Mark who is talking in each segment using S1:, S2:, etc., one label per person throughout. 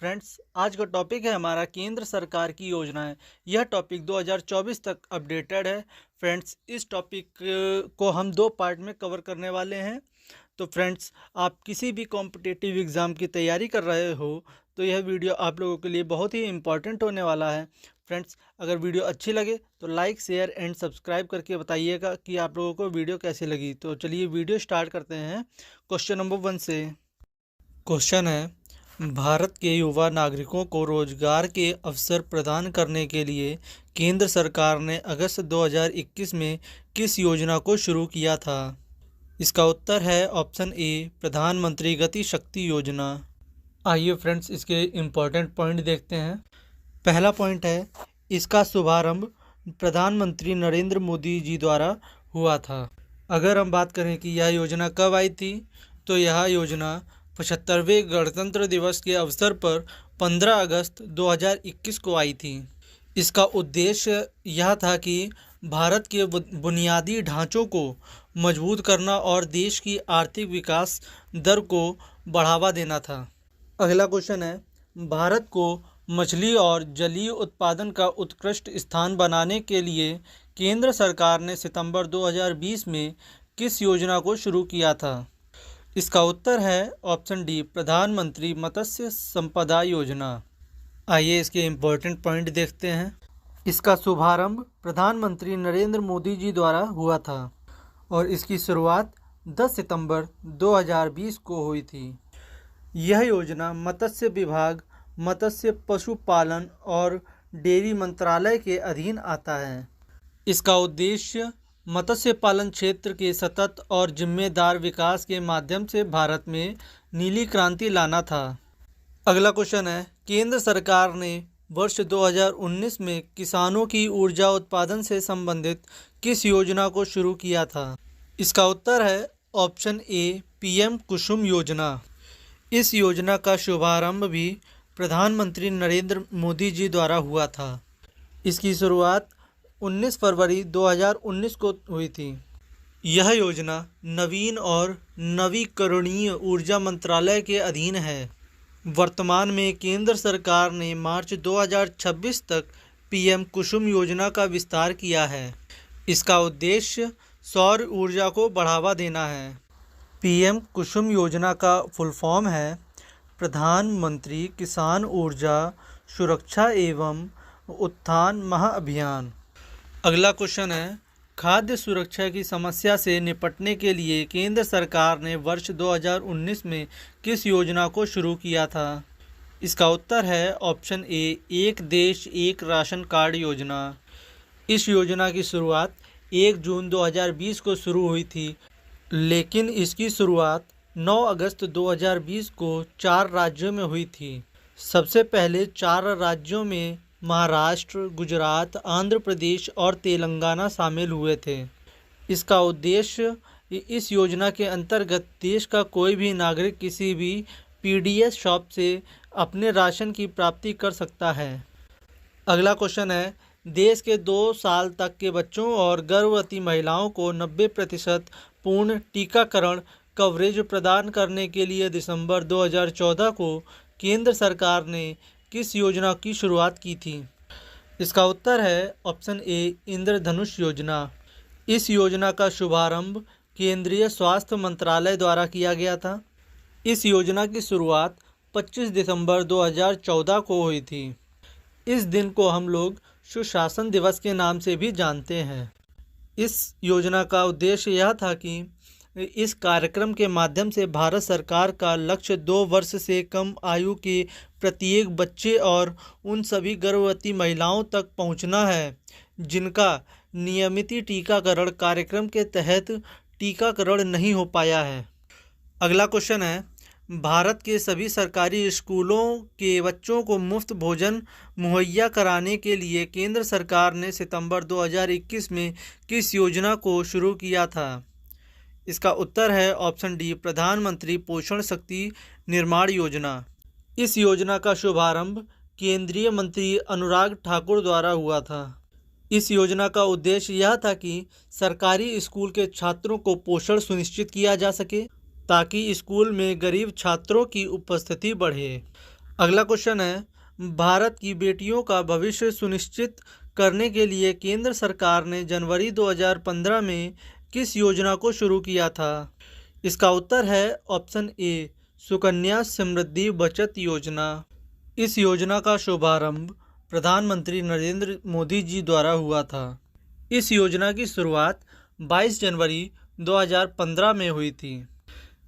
S1: Friends, आज का topic है हमारा केंद्र सरकार की योजनाएं। यह टॉपिक 2024 तक अपडेटेड है। फ्रेंड्स, इस टॉपिक को हम दो पार्ट में कवर करने वाले हैं। तो फ्रेंड्स, आप किसी भी कॉम्पिटिटिव एग्ज़ाम की तैयारी कर रहे हो तो यह वीडियो आप लोगों के लिए बहुत ही इम्पॉर्टेंट होने वाला है। फ्रेंड्स, अगर वीडियो अच्छी लगे तो लाइक, शेयर एंड सब्सक्राइब करके बताइएगा कि आप लोगों को वीडियो कैसी लगी। तो चलिए वीडियो स्टार्ट करते हैं क्वेश्चन नंबर 1 से। क्वेश्चन है, भारत के युवा नागरिकों को रोजगार के अवसर प्रदान करने के लिए केंद्र सरकार ने अगस्त 2021 में किस योजना को शुरू किया था? इसका उत्तर है ऑप्शन ए, प्रधानमंत्री गति शक्ति योजना। आइए फ्रेंड्स, इसके इम्पोर्टेंट पॉइंट देखते हैं। पहला पॉइंट है, इसका शुभारंभ प्रधानमंत्री नरेंद्र मोदी जी द्वारा हुआ था। अगर हम बात करें कि यह योजना कब आई थी, तो यह योजना 75वें गणतंत्र दिवस के अवसर पर 15 अगस्त 2021 को आई थी। इसका उद्देश्य यह था कि भारत के बुनियादी ढांचों को मजबूत करना और देश की आर्थिक विकास दर को बढ़ावा देना था। अगला क्वेश्चन है, भारत को मछली और जलीय उत्पादन का उत्कृष्ट स्थान बनाने के लिए केंद्र सरकार ने सितंबर 2020 में किस योजना को शुरू किया था? इसका उत्तर है ऑप्शन डी, प्रधानमंत्री मत्स्य संपदा योजना। आइए इसके इम्पोर्टेंट पॉइंट देखते हैं। इसका शुभारंभ प्रधानमंत्री नरेंद्र मोदी जी द्वारा हुआ था और इसकी शुरुआत 10 सितंबर 2020 को हुई थी। यह योजना मत्स्य विभाग, मत्स्य पशुपालन और डेयरी मंत्रालय के अधीन आता है। इसका उद्देश्य मत्स्य पालन क्षेत्र के सतत और जिम्मेदार विकास के माध्यम से भारत में नीली क्रांति लाना था। अगला क्वेश्चन है, केंद्र सरकार ने वर्ष 2019 में किसानों की ऊर्जा उत्पादन से संबंधित किस योजना को शुरू किया था? इसका उत्तर है ऑप्शन ए, पीएम कुसुम योजना। इस योजना का शुभारंभ भी प्रधानमंत्री नरेंद्र मोदी जी द्वारा हुआ था। इसकी शुरुआत 19 फरवरी 2019 को हुई थी। यह योजना नवीन और नवीकरणीय ऊर्जा मंत्रालय के अधीन है। वर्तमान में केंद्र सरकार ने मार्च 2026 तक पीएम कुसुम योजना का विस्तार किया है। इसका उद्देश्य सौर ऊर्जा को बढ़ावा देना है। पीएम कुसुम योजना का फुल फॉर्म है प्रधानमंत्री किसान ऊर्जा सुरक्षा एवं उत्थान महाअभियान। अगला क्वेश्चन है, खाद्य सुरक्षा की समस्या से निपटने के लिए केंद्र सरकार ने वर्ष 2019 में किस योजना को शुरू किया था? इसका उत्तर है ऑप्शन ए, एक देश एक राशन कार्ड योजना। इस योजना की शुरुआत 1 जून 2020 को शुरू हुई थी, लेकिन इसकी शुरुआत 9 अगस्त 2020 को 4 राज्यों में हुई थी। सबसे पहले 4 राज्यों में महाराष्ट्र, गुजरात, आंध्र प्रदेश और तेलंगाना शामिल हुए थे। इसका उद्देश्य, इस योजना के अंतर्गत देश का कोई भी नागरिक किसी भी पीडीएस शॉप से अपने राशन की प्राप्ति कर सकता है। अगला क्वेश्चन है, देश के 2 साल तक के बच्चों और गर्भवती महिलाओं को 90% पूर्ण टीकाकरण कवरेज प्रदान करने के लिए दिसंबर 2014 को केंद्र सरकार ने किस योजना की शुरुआत की थी? इसका उत्तर है ऑप्शन ए, इंद्रधनुष योजना। इस योजना का शुभारंभ केंद्रीय स्वास्थ्य मंत्रालय द्वारा किया गया था। इस योजना की शुरुआत 25 दिसंबर 2014 को हुई थी। इस दिन को हम लोग सुशासन दिवस के नाम से भी जानते हैं। इस योजना का उद्देश्य यह था कि इस कार्यक्रम के माध्यम से भारत सरकार का लक्ष्य 2 वर्ष से कम आयु के प्रत्येक बच्चे और उन सभी गर्भवती महिलाओं तक पहुंचना है जिनका नियमित टीकाकरण कार्यक्रम के तहत टीकाकरण नहीं हो पाया है। अगला क्वेश्चन है, भारत के सभी सरकारी स्कूलों के बच्चों को मुफ्त भोजन मुहैया कराने के लिए केंद्र सरकार ने सितंबर 2021 में किस योजना को शुरू किया था? इसका उत्तर है ऑप्शन डी, प्रधानमंत्री पोषण शक्ति निर्माण योजना। इस योजना का शुभारंभ केंद्रीय मंत्री अनुराग ठाकुर द्वारा हुआ था। इस योजना का उद्देश्य यह था कि सरकारी स्कूल के छात्रों को पोषण सुनिश्चित किया जा सके ताकि स्कूल में गरीब छात्रों की उपस्थिति बढ़े। अगला क्वेश्चन है, भारत की बेटियों का भविष्य सुनिश्चित करने के लिए केंद्र सरकार ने जनवरी 2015 में किस योजना को शुरू किया था? इसका उत्तर है ऑप्शन ए, सुकन्या समृद्धि बचत योजना। इस योजना का शुभारंभ प्रधानमंत्री नरेंद्र मोदी जी द्वारा हुआ था। इस योजना की शुरुआत 22 जनवरी 2015 में हुई थी।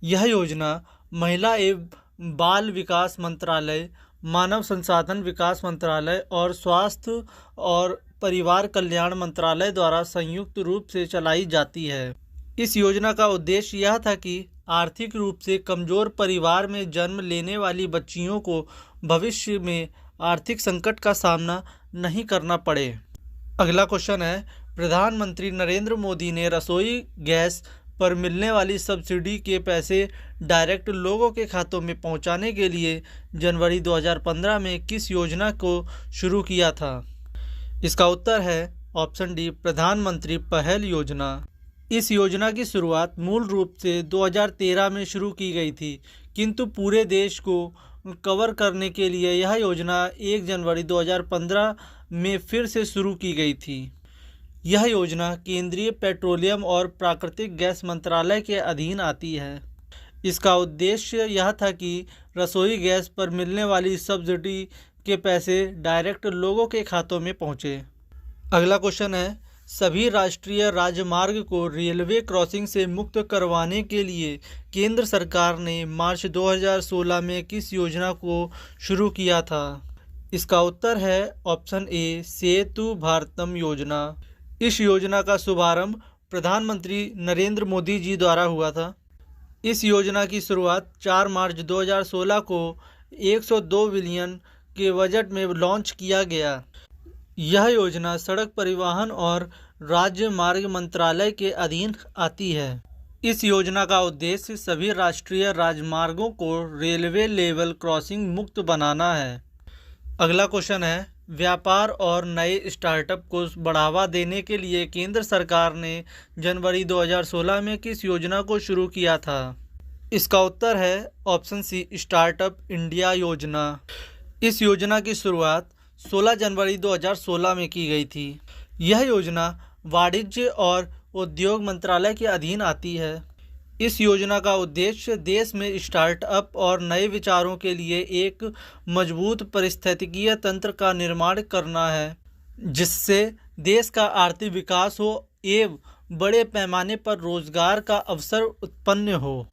S1: यह योजना महिला एवं बाल विकास मंत्रालय, मानव संसाधन विकास मंत्रालय और स्वास्थ्य और परिवार कल्याण मंत्रालय द्वारा संयुक्त रूप से चलाई जाती है। इस योजना का उद्देश्य यह था कि आर्थिक रूप से कमजोर परिवार में जन्म लेने वाली बच्चियों को भविष्य में आर्थिक संकट का सामना नहीं करना पड़े। अगला क्वेश्चन है, प्रधानमंत्री नरेंद्र मोदी ने रसोई गैस पर मिलने वाली सब्सिडी के पैसे डायरेक्ट लोगों के खातों में पहुंचाने के लिए जनवरी 2015 में किस योजना को शुरू किया था? इसका उत्तर है ऑप्शन डी, प्रधानमंत्री पहल योजना। इस योजना की शुरुआत मूल रूप से 2013 में शुरू की गई थी, किंतु पूरे देश को कवर करने के लिए यह योजना 1 जनवरी 2015 में फिर से शुरू की गई थी। यह योजना केंद्रीय पेट्रोलियम और प्राकृतिक गैस मंत्रालय के अधीन आती है। इसका उद्देश्य यह था कि रसोई गैस पर मिलने वाली सब्सिडी के पैसे डायरेक्ट लोगों के खातों में पहुँचे। अगला क्वेश्चन है, सभी राष्ट्रीय राजमार्ग को रेलवे क्रॉसिंग से मुक्त करवाने के लिए केंद्र सरकार ने मार्च 2016 में किस योजना को शुरू किया था? इसका उत्तर है ऑप्शन ए, सेतु भारतम योजना। इस योजना का शुभारंभ प्रधानमंत्री नरेंद्र मोदी जी द्वारा हुआ था। इस योजना की शुरुआत 4 मार्च 2016 को 102 बिलियन के बजट में लॉन्च किया गया। यह योजना सड़क परिवहन और राज्य मार्ग मंत्रालय के अधीन आती है। इस योजना का उद्देश्य सभी राष्ट्रीय राजमार्गों को रेलवे लेवल क्रॉसिंग मुक्त बनाना है। अगला क्वेश्चन है, व्यापार और नए स्टार्टअप को बढ़ावा देने के लिए केंद्र सरकार ने जनवरी 2016 में किस योजना को शुरू किया था? इसका उत्तर है ऑप्शन सी, स्टार्टअप इंडिया योजना। इस योजना की शुरुआत 16 जनवरी 2016 में की गई थी। यह योजना वाणिज्य और उद्योग मंत्रालय के अधीन आती है। इस योजना का उद्देश्य देश में स्टार्टअप और नए विचारों के लिए एक मजबूत पारिस्थितिकीय तंत्र का निर्माण करना है, जिससे देश का आर्थिक विकास हो एवं बड़े पैमाने पर रोजगार का अवसर उत्पन्न हो।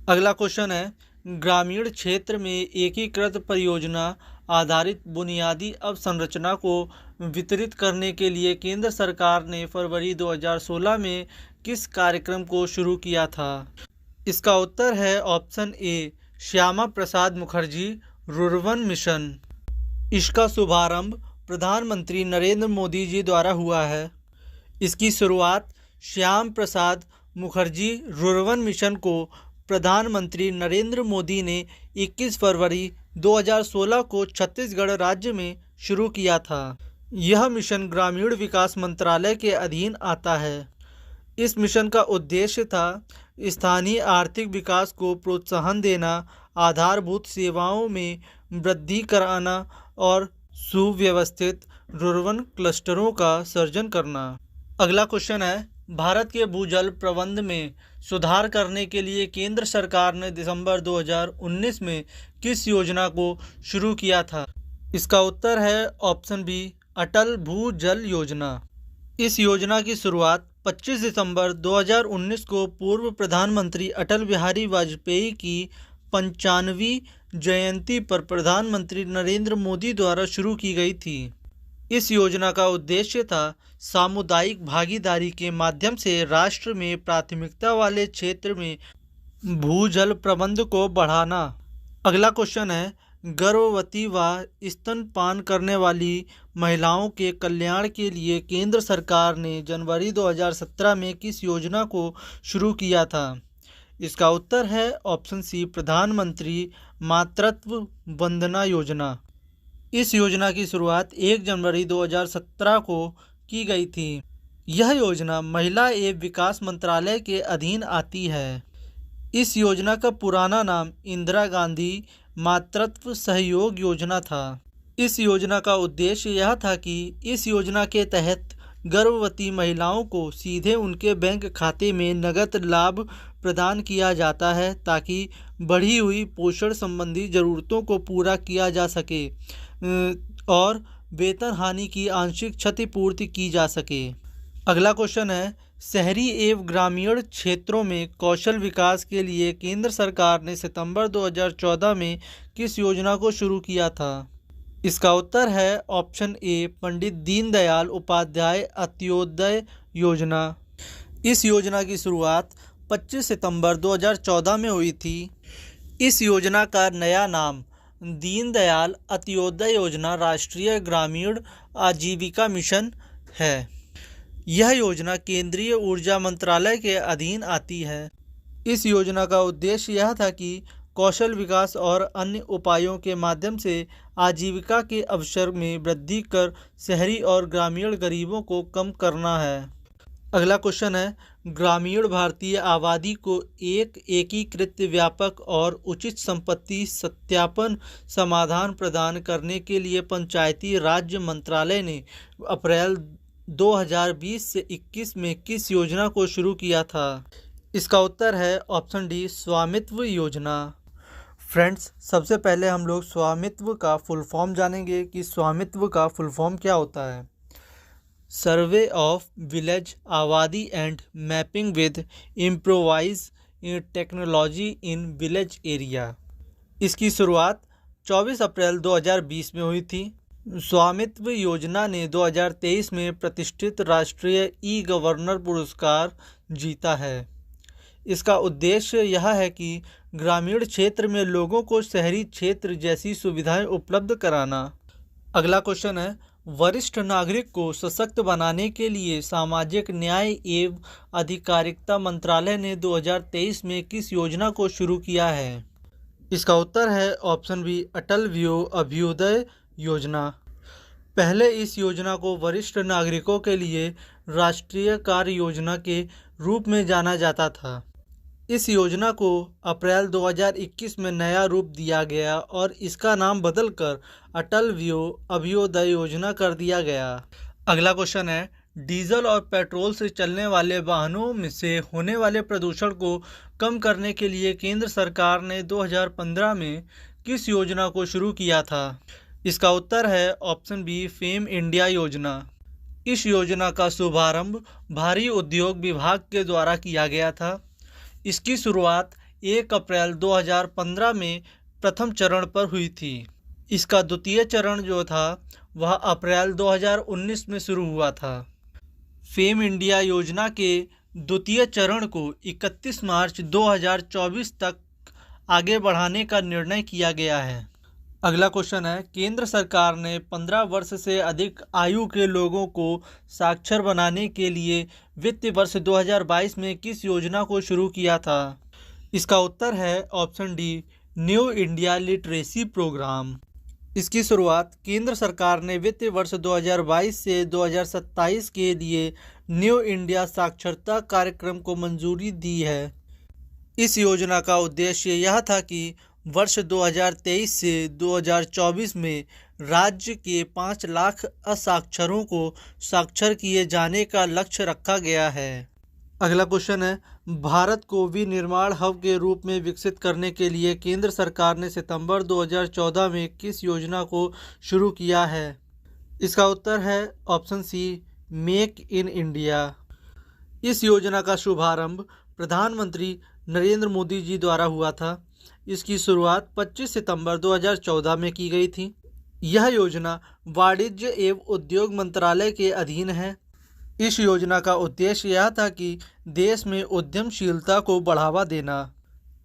S1: अगला क्वेश्चन है, ग्रामीण क्षेत्र में एकीकृत परियोजना आधारित बुनियादी अवसंरचना को वितरित करने के लिए केंद्र सरकार ने फरवरी 2016 में किस कार्यक्रम को शुरू किया था? इसका उत्तर है option A, Shyama Prasad Mukherjee rurban mission. इसका शुभारंभ प्रधानमंत्री नरेंद्र मोदी जी द्वारा हुआ है। इसकी शुरुआत श्याम प्रसाद मुखर्जी रुर्बन मिशन को प्रधानमंत्री नरेंद्र मोदी ने 21 फरवरी 2016 को छत्तीसगढ़ राज्य में शुरू किया था। यह मिशन ग्रामीण विकास मंत्रालय के अधीन आता है। इस मिशन का उद्देश्य था स्थानीय आर्थिक विकास को प्रोत्साहन देना, आधारभूत सेवाओं में वृद्धि कराना और सुव्यवस्थित रुर्बन क्लस्टरों का सृजन करना। अगला क्वेश्चन है, भारत के भूजल प्रबंध में सुधार करने के लिए केंद्र सरकार ने दिसंबर 2019 में किस योजना को शुरू किया था? इसका उत्तर है ऑप्शन बी, अटल भूजल योजना। इस योजना की शुरुआत 25 दिसंबर 2019 को पूर्व प्रधानमंत्री अटल बिहारी वाजपेयी की 95वीं जयंती पर प्रधानमंत्री नरेंद्र मोदी द्वारा शुरू की गई थी। इस योजना का उद्देश्य था सामुदायिक भागीदारी के माध्यम से राष्ट्र में प्राथमिकता वाले क्षेत्र में भूजल प्रबंध को बढ़ाना। अगला क्वेश्चन है, गर्भवती व स्तनपान करने वाली महिलाओं के कल्याण के लिए केंद्र सरकार ने जनवरी 2017 में किस योजना को शुरू किया था? इसका उत्तर है ऑप्शन सी, प्रधानमंत्री मातृत्व वंदना योजना। इस योजना की शुरुआत 1 जनवरी 2017 को की गई थी। यह योजना महिला एवं विकास मंत्रालय के अधीन आती है। इस योजना का पुराना नाम इंदिरा गांधी मातृत्व सहयोग योजना था। इस योजना का उद्देश्य यह था कि इस योजना के तहत गर्भवती महिलाओं को सीधे उनके बैंक खाते में नकद लाभ प्रदान किया जाता है ताकि बढ़ी हुई पोषण संबंधी ज़रूरतों को पूरा किया जा सके और वेतन हानि की आंशिक क्षतिपूर्ति की जा सके। अगला क्वेश्चन है, शहरी एवं ग्रामीण क्षेत्रों में कौशल विकास के लिए केंद्र सरकार ने सितंबर 2014 में किस योजना को शुरू किया था? इसका उत्तर है ऑप्शन ए, पंडित दीनदयाल उपाध्याय अंत्योदय योजना। इस योजना की शुरुआत 25 सितंबर 2014 में हुई थी। इस योजना का नया नाम दीनदयाल अंत्योदय योजना राष्ट्रीय ग्रामीण आजीविका मिशन है। यह योजना केंद्रीय ऊर्जा मंत्रालय के अधीन आती है। इस योजना का उद्देश्य यह था कि कौशल विकास और अन्य उपायों के माध्यम से आजीविका के अवसर में वृद्धि कर शहरी और ग्रामीण गरीबों को कम करना है। अगला क्वेश्चन है, ग्रामीण भारतीय आबादी को एक एकीकृत व्यापक और उचित संपत्ति सत्यापन समाधान प्रदान करने के लिए पंचायती राज मंत्रालय ने अप्रैल 2020 से 21 में किस योजना को शुरू किया था? इसका उत्तर है ऑप्शन डी, स्वामित्व योजना। फ्रेंड्स, सबसे पहले हम लोग स्वामित्व का फुल फॉर्म जानेंगे कि स्वामित्व का फुल फॉर्म क्या होता है। सर्वे ऑफ विलेज आबादी and mapping with improvise technology in village area. इसकी शुरुआत 24 अप्रैल 2020 में हुई थी। स्वामित्व योजना ने 2023 में प्रतिष्ठित राष्ट्रीय ई गवर्नर पुरस्कार जीता है। इसका उद्देश्य यह है कि ग्रामीण क्षेत्र में लोगों को शहरी क्षेत्र जैसी सुविधाएं उपलब्ध कराना। अगला क्वेश्चन है, वरिष्ठ नागरिक को सशक्त बनाने के लिए सामाजिक न्याय एवं अधिकारिता मंत्रालय ने 2023 में किस योजना को शुरू किया है? इसका उत्तर है ऑप्शन बी, अटल अभ्युदय योजना। पहले इस योजना को वरिष्ठ नागरिकों के लिए राष्ट्रीय कार्य योजना के रूप में जाना जाता था। इस योजना को अप्रैल 2021 में नया रूप दिया गया और इसका नाम बदलकर अटल अभ्युदय योजना कर दिया गया। अगला क्वेश्चन है, डीजल और पेट्रोल से चलने वाले वाहनों में से होने वाले प्रदूषण को कम करने के लिए केंद्र सरकार ने 2015 में किस योजना को शुरू किया था? इसका उत्तर है ऑप्शन बी, फेम इंडिया योजना। इस योजना का शुभारंभ भारी उद्योग विभाग के द्वारा किया गया था। इसकी शुरुआत 1 अप्रैल 2015 में प्रथम चरण पर हुई थी। इसका द्वितीय चरण जो था वह अप्रैल 2019 में शुरू हुआ था। फेम इंडिया योजना के द्वितीय चरण को 31 मार्च 2024 तक आगे बढ़ाने का निर्णय किया गया है। अगला क्वेश्चन है, केंद्र सरकार ने 15 वर्ष से अधिक आयु के लोगों को साक्षर बनाने के लिए वित्त वर्ष 2022 में किस योजना को शुरू किया था? इसका उत्तर है option D, new India literacy programme. इसकी शुरुआत केंद्र सरकार ने वित्त वर्ष 2022 से 2027 के लिए न्यू इंडिया साक्षरता कार्यक्रम को मंजूरी दी है। इस योजना का उद्देश्य यह था कि वर्ष 2023 से 2024 में राज्य के 5 लाख असाक्षरों को साक्षर किए जाने का लक्ष्य रखा गया है। अगला क्वेश्चन है, भारत को विनिर्माण हब के रूप में विकसित करने के लिए केंद्र सरकार ने सितंबर 2014 में किस योजना को शुरू किया है? इसका उत्तर है option C, make in India. इस योजना का शुभारंभ प्रधानमंत्री नरेंद्र मोदी जी द्वारा हुआ था। इसकी शुरुआत 25 सितंबर 2014 में की गई थी। यह योजना वाणिज्य एवं उद्योग मंत्रालय के अधीन है। इस योजना का उद्देश्य यह था कि देश में उद्यमशीलता को बढ़ावा देना।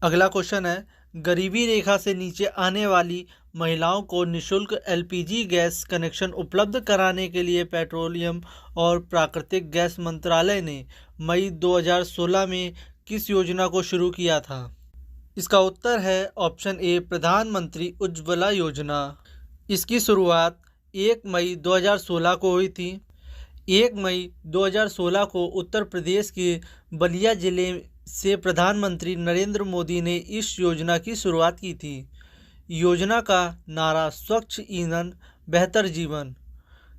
S1: अगला क्वेश्चन है, गरीबी रेखा से नीचे आने वाली महिलाओं को निःशुल्क एलपीजी गैस कनेक्शन उपलब्ध कराने के लिए पेट्रोलियम और प्राकृतिक गैस मंत्रालय ने मई 2016 में किस योजना को शुरू किया था? इसका उत्तर है ऑप्शन ए, प्रधानमंत्री उज्ज्वला योजना। इसकी शुरुआत 1 मई 2016 को हुई थी। 1 मई 2016 को उत्तर प्रदेश के बलिया जिले से प्रधानमंत्री नरेंद्र मोदी ने इस योजना की शुरुआत की थी। योजना का नारा स्वच्छ ईंधन बेहतर जीवन।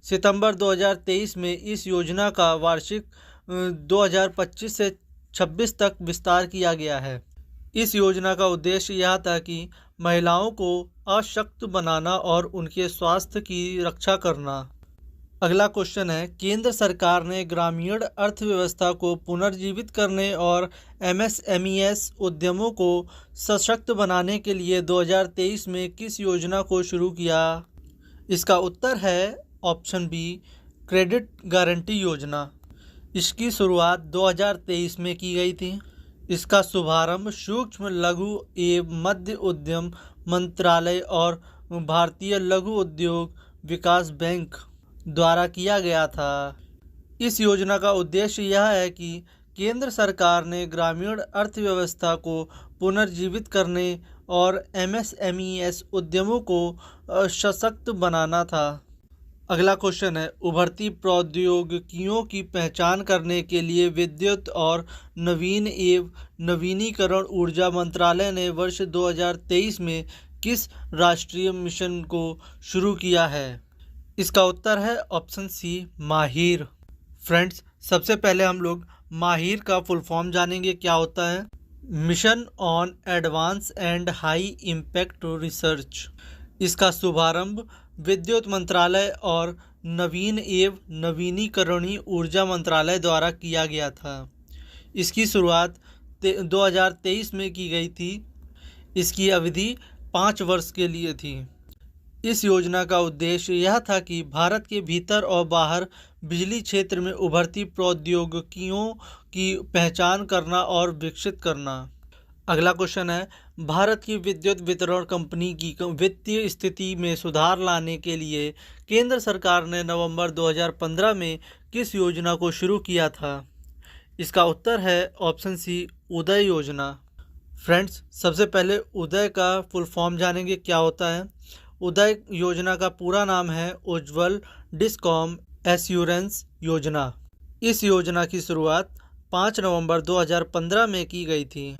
S1: सितंबर 2023 में इस योजना का वार्षिक 2025 से 26 तक विस्तार किया गया है। इस योजना का उद्देश्य यह था कि महिलाओं को अशक्त बनाना और उनके स्वास्थ्य की रक्षा करना। अगला क्वेश्चन है, केंद्र सरकार ने ग्रामीण अर्थव्यवस्था को पुनर्जीवित करने और एमएसएमईएस उद्यमों को सशक्त बनाने के लिए 2023 में किस योजना को शुरू किया? इसका उत्तर है ऑप्शन बी, क्रेडिट गारंटी योजना। इसकी शुरुआत 2023 में की गई थी। इसका शुभारंभ सूक्ष्म लघु एवं मध्य उद्यम मंत्रालय और भारतीय लघु उद्योग विकास बैंक द्वारा किया गया था। इस योजना का उद्देश्य यह है कि केंद्र सरकार ने ग्रामीण अर्थव्यवस्था को पुनर्जीवित करने और एमएसएमईएस उद्यमों को सशक्त बनाना था। अगला क्वेश्चन है, उभरती प्रौद्योगिकियों की पहचान करने के लिए विद्युत और नवीन एवं नवीनीकरण ऊर्जा मंत्रालय ने वर्ष 2023 में किस राष्ट्रीय मिशन को शुरू किया है? इसका उत्तर है ऑप्शन सी, माहिर। फ्रेंड्स, सबसे पहले हम लोग माहिर का फुल फॉर्म जानेंगे क्या होता है। Mission on advance and high impact research. इसका शुभारंभ विद्युत मंत्रालय और नवीन एवं नवीनीकरणीय ऊर्जा मंत्रालय द्वारा किया गया था। इसकी शुरुआत 2023 में की गई थी। इसकी अवधि 5 वर्ष के लिए थी। इस योजना का उद्देश्य यह था कि भारत के भीतर और बाहर बिजली क्षेत्र में उभरती प्रौद्योगिकियों की पहचान करना और विकसित करना। अगला क्वेश्चन है, भारत की विद्युत वितरण कंपनी की वित्तीय स्थिति में सुधार लाने के लिए केंद्र सरकार ने नवंबर 2015 में किस योजना को शुरू किया था? इसका उत्तर है ऑप्शन सी, उदय योजना। फ्रेंड्स, सबसे पहले उदय का फुल फॉर्म जानेंगे क्या होता है। उदय योजना का पूरा नाम है उज्ज्वल डिस्कॉम एश्योरेंस योजना। इस योजना की शुरुआत 5 नवंबर 2015 में की गई थी।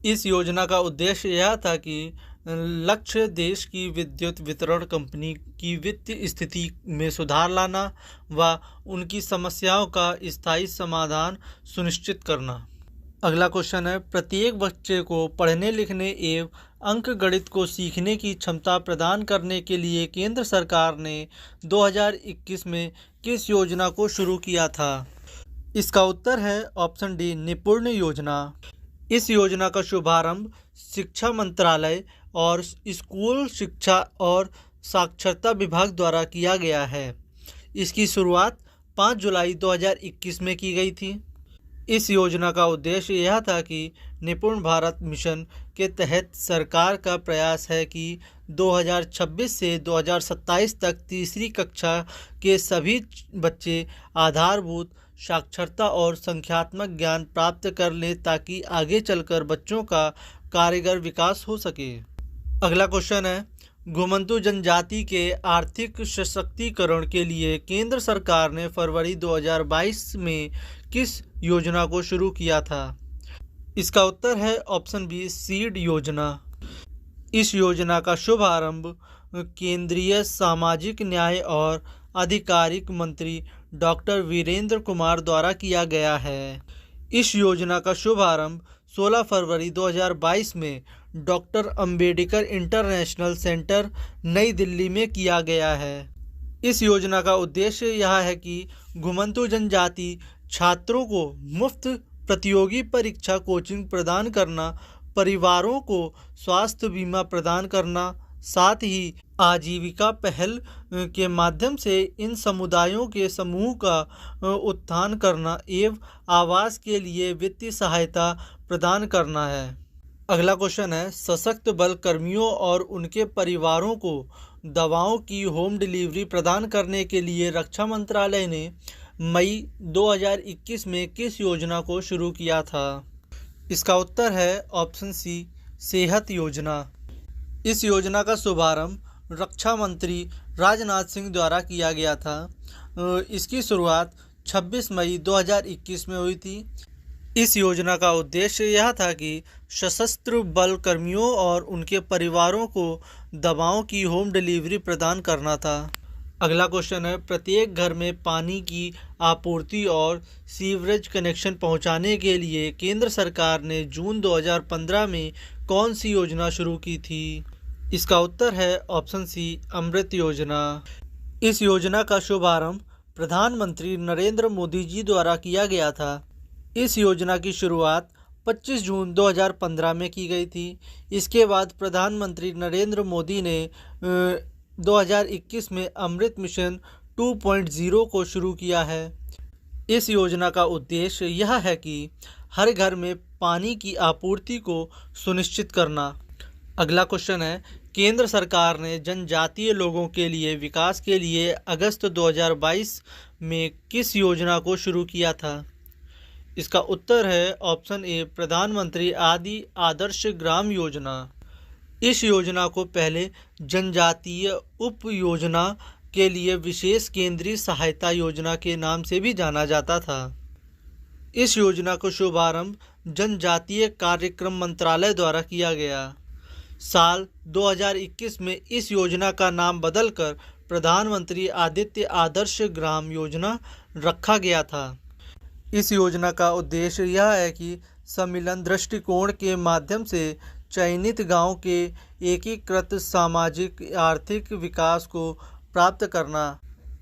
S1: इस योजना का उद्देश्य यह था कि लक्ष्य देश की विद्युत वितरण कंपनी की वित्तीय स्थिति में सुधार लाना व उनकी समस्याओं का स्थायी समाधान सुनिश्चित करना। अगला क्वेश्चन है, प्रत्येक बच्चे को पढ़ने लिखने एवं अंकगणित को सीखने की क्षमता प्रदान करने के लिए केंद्र सरकार ने 2021 में किस योजना को शुरू किया था? इसका उत्तर है ऑप्शन डी, निपुण योजना। इस योजना का शुभारंभ शिक्षा मंत्रालय और स्कूल शिक्षा और साक्षरता विभाग द्वारा किया गया है। इसकी शुरुआत 5 जुलाई 2021 में की गई थी। इस योजना का उद्देश्य यह था कि निपुण भारत मिशन के तहत सरकार का प्रयास है कि 2026 से 2027 तक तीसरी कक्षा के सभी बच्चे आधारभूत साक्षरता और संख्यात्मक ज्ञान प्राप्त कर लें ताकि आगे चलकर बच्चों का कारगर विकास हो सके। अगला क्वेश्चन है, घुमंतु जनजाति के आर्थिक सशक्तिकरण के लिए केंद्र सरकार ने फरवरी 2022 में किस योजना को शुरू किया था? इसका उत्तर है ऑप्शन बी, सीड योजना। इस योजना का शुभारंभ केंद्रीय सामाजिक न्याय और आधिकारिक मंत्री डॉक्टर वीरेंद्र कुमार द्वारा किया गया है। इस योजना का शुभारंभ 16 फरवरी 2022 में डॉक्टर अंबेडकर इंटरनेशनल सेंटर नई दिल्ली में किया गया है। इस योजना का उद्देश्य यह है कि घुमंतु जनजाति छात्रों को मुफ्त प्रतियोगी परीक्षा कोचिंग प्रदान करना, परिवारों को स्वास्थ्य बीमा प्रदान करना, साथ ही आजीविका पहल के माध्यम से इन समुदायों के समूह का उत्थान करना एवं आवास के लिए वित्तीय सहायता प्रदान करना है। अगला क्वेश्चन है, सशक्त बल कर्मियों और उनके परिवारों को दवाओं की होम डिलीवरी प्रदान करने के लिए रक्षा मंत्रालय ने मई 2021 में किस योजना को शुरू किया था? इसका उत्तर है ऑप्शन सी, सेहत योजना। इस योजना का शुभारंभ रक्षा मंत्री राजनाथ सिंह द्वारा किया गया था। इसकी शुरुआत 26 मई 2021 में हुई थी। इस योजना का उद्देश्य यह था कि सशस्त्र बल कर्मियों और उनके परिवारों को दवाओं की होम डिलीवरी प्रदान करना था। अगला क्वेश्चन है, प्रत्येक घर में पानी की आपूर्ति और सीवरेज कनेक्शन पहुंचाने के लिए केंद्र सरकार ने जून 2015 में कौन सी योजना शुरू की थी? इसका उत्तर है ऑप्शन सी, अमृत योजना। इस योजना का शुभारंभ प्रधानमंत्री नरेंद्र मोदी जी द्वारा किया गया था। इस योजना की शुरुआत 25 जून 2015 में की गई थी। इसके बाद प्रधानमंत्री नरेंद्र मोदी ने 2021 में अमृत मिशन 2.0 को शुरू किया है। इस योजना का उद्देश्य यह है कि हर घर में पानी की आपूर्ति को सुनिश्चित करना। अगला क्वेश्चन है, केंद्र सरकार ने जनजातीय लोगों के लिए विकास के लिए अगस्त 2022 में किस योजना को शुरू किया था? इसका उत्तर है ऑप्शन ए, प्रधानमंत्री आदि आदर्श ग्राम योजना। इस योजना को पहले जनजातीय उप योजना के लिए विशेष केंद्रीय सहायता योजना के नाम से भी जाना जाता था। इस योजना को शुभारंभ जनजातीय कार्यक्रम मंत्रालय द्वारा किया गया। साल 2021 में इस योजना का नाम बदलकर प्रधानमंत्री आदित्य आदर्श ग्राम योजना रखा गया था। इस योजना का उद्देश्य यह है कि सम्मिलन दृष्टिकोण के माध्यम से चयनित गांव के एकीकृत सामाजिक आर्थिक विकास को प्राप्त करना।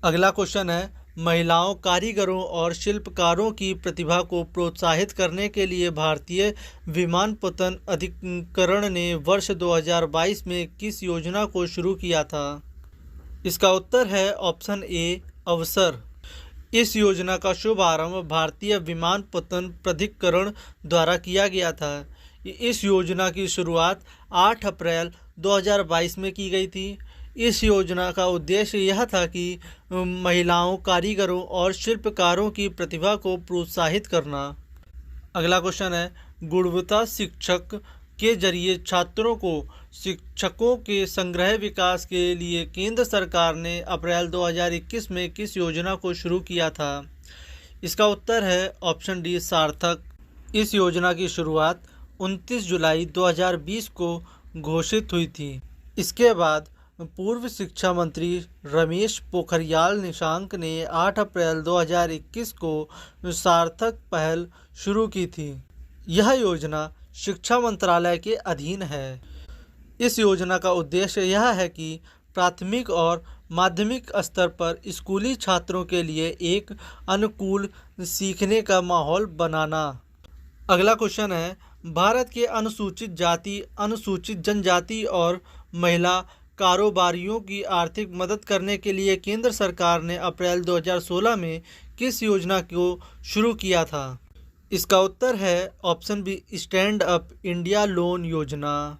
S1: अगला क्वेश्चन है, महिलाओं कारीगरों और शिल्पकारों की प्रतिभा को प्रोत्साहित करने के लिए भारतीय विमानपत्तन अधिकरण ने वर्ष 2022 में किस योजना को शुरू किया था? इसका उत्तर है ऑप्शन ए, अवसर। इस योजना का शुभारंभ भारतीय विमानपत्तन प्राधिकरण द्वारा किया गया था। इस योजना की शुरुआत 8 अप्रैल 2022 में की गई थी। इस योजना का उद्देश्य यह था कि महिलाओं कारीगरों और शिल्पकारों की प्रतिभा को प्रोत्साहित करना। अगला क्वेश्चन है, गुणवत्ता शिक्षक के जरिए छात्रों को शिक्षकों के संग्रह विकास के लिए केंद्र सरकार ने अप्रैल 2021 में किस योजना को शुरू किया था? इसका उत्तर है ऑप्शन डी, सार्थक। इस योजना की शुरुआत 29 जुलाई 2020 को घोषित हुई थी। इसके बाद पूर्व शिक्षा मंत्री रमेश पोखरियाल निशंक ने 8 अप्रैल 2021 को सार्थक पहल शुरू की थी। यह योजना शिक्षा मंत्रालय के अधीन है। इस योजना का उद्देश्य यह है कि प्राथमिक और माध्यमिक स्तर पर स्कूली छात्रों के लिए एक अनुकूल सीखने का माहौल बनाना। अगला क्वेश्चन है, भारत के अनुसूचित जाति, अनुसूचित जनजाति और महिला कारोबारियों की आर्थिक मदद करने के लिए केंद्र सरकार ने अप्रैल 2016 में किस योजना को शुरू किया था? इसका उत्तर है option B, stand up India loan योजना।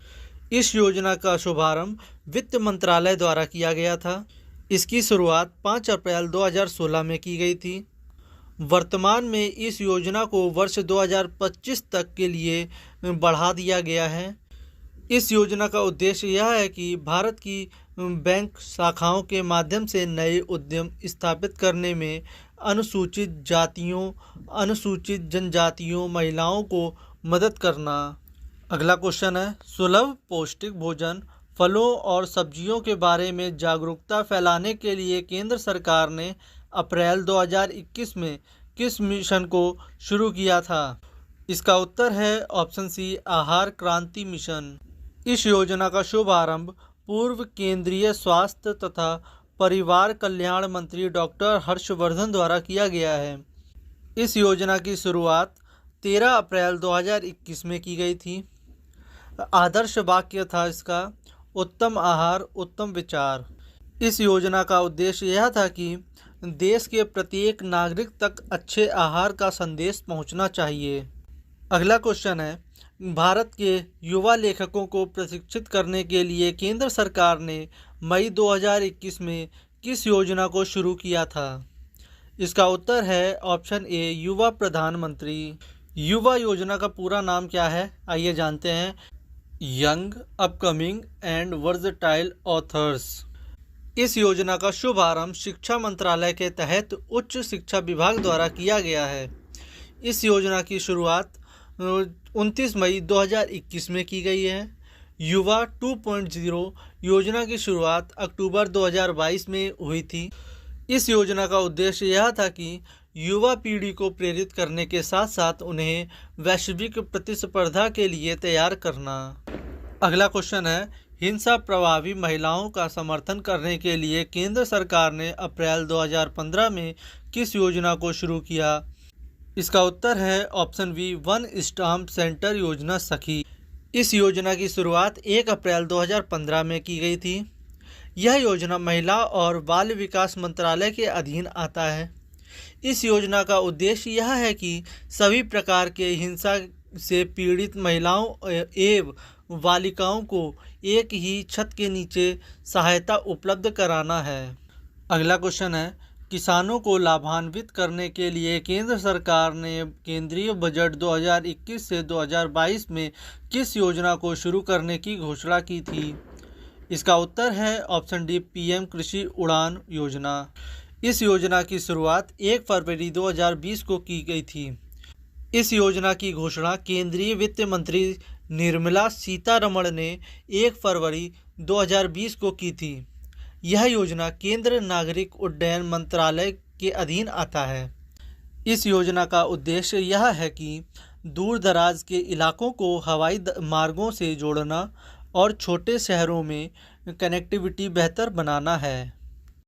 S1: इस योजना का शुभारंभ वित्त मंत्रालय द्वारा किया गया था। इसकी शुरुआत 5 अप्रैल 2016 में की गई थी। वर्तमान में इस योजना को वर्ष 2025 तक के लिए बढ़ा दिया गया है। इस योजना का उद्देश्य यह है कि भारत की बैंक शाखाओं के माध्यम से नए उद्यम स्थापित करने में अनुसूचित जातियों, अनुसूचित जनजातियों, महिलाओं को मदद करना। अगला क्वेश्चन है, सुलभ पौष्टिक भोजन, फलों और सब्जियों के बारे में जागरूकता फैलाने के लिए केंद्र सरकार ने अप्रैल 2021 में किस मिशन को शुरू किया था? इसका उत्तर है ऑप्शन सी, आहार क्रांति मिशन। इस योजना का शुभारंभ पूर्व केंद्रीय स्वास्थ्य तथा परिवार कल्याण मंत्री डॉक्टर हर्षवर्धन द्वारा किया गया है। इस योजना की शुरुआत 13 अप्रैल 2021 में की गई थी। आदर्श वाक्य था इसका, उत्तम आहार उत्तम विचार। इस योजना का उद्देश्य यह था कि देश के प्रत्येक नागरिक तक अच्छे आहार का संदेश पहुंचना चाहिए। अगला क्वेश्चन है, भारत के युवा लेखकों को प्रशिक्षित करने के लिए केंद्र सरकार ने मई 2021 में किस योजना को शुरू किया था? इसका उत्तर है ऑप्शन ए, युवा प्रधानमंत्री। युवा योजना का पूरा नाम क्या है? आइए जानते हैं। Young, upcoming and versatile authors. इस योजना का शुभारंभ शिक्षा मंत्रालय के तहत उच्च शिक्षा विभाग द्वारा किया गया है। इस योजना की शुरुआत 29 मई 2021 में की गई है। युवा 2.0 योजना की शुरुआत अक्टूबर 2022 में हुई थी। इस योजना का उद्देश्य यह था कि युवा पीढ़ी को प्रेरित करने के साथ साथ उन्हें वैश्विक प्रतिस्पर्धा के लिए तैयार करना। अगला क्वेश्चन है, हिंसा प्रभावी महिलाओं का समर्थन करने के लिए केंद्र सरकार ने अप्रैल 2015 में किस योजना को शुरू किया? इसका उत्तर है option B, one stop centre योजना सखी। इस योजना की शुरुआत 1 अप्रैल 2015 में की गई थी। यह योजना महिला और बाल विकास मंत्रालय के अधीन आता है। इस योजना का उद्देश्य यह है कि सभी प्रकार के हिंसा से पीड़ित महिलाओं एवं बालिकाओं को एक ही छत के नीचे सहायता उपलब्ध कराना है। अगला क्वेश्चन है, किसानों को लाभान्वित करने के लिए केंद्र सरकार ने केंद्रीय बजट 2021 से 2022 में किस योजना को शुरू करने की घोषणा की थी? इसका उत्तर है ऑप्शन डी, पीएम कृषि उड़ान योजना। इस योजना की शुरुआत 1 फरवरी 2020 को की गई थी। इस योजना की घोषणा केंद्रीय वित्त मंत्री निर्मला सीतारमण ने 1 फरवरी 2020 को की थी। यह योजना केंद्र नागरिक उड्डयन मंत्रालय के अधीन आता है। इस योजना का उद्देश्य यह है कि दूर दराज के इलाकों को हवाई मार्गों से जोड़ना और छोटे शहरों में कनेक्टिविटी बेहतर बनाना है।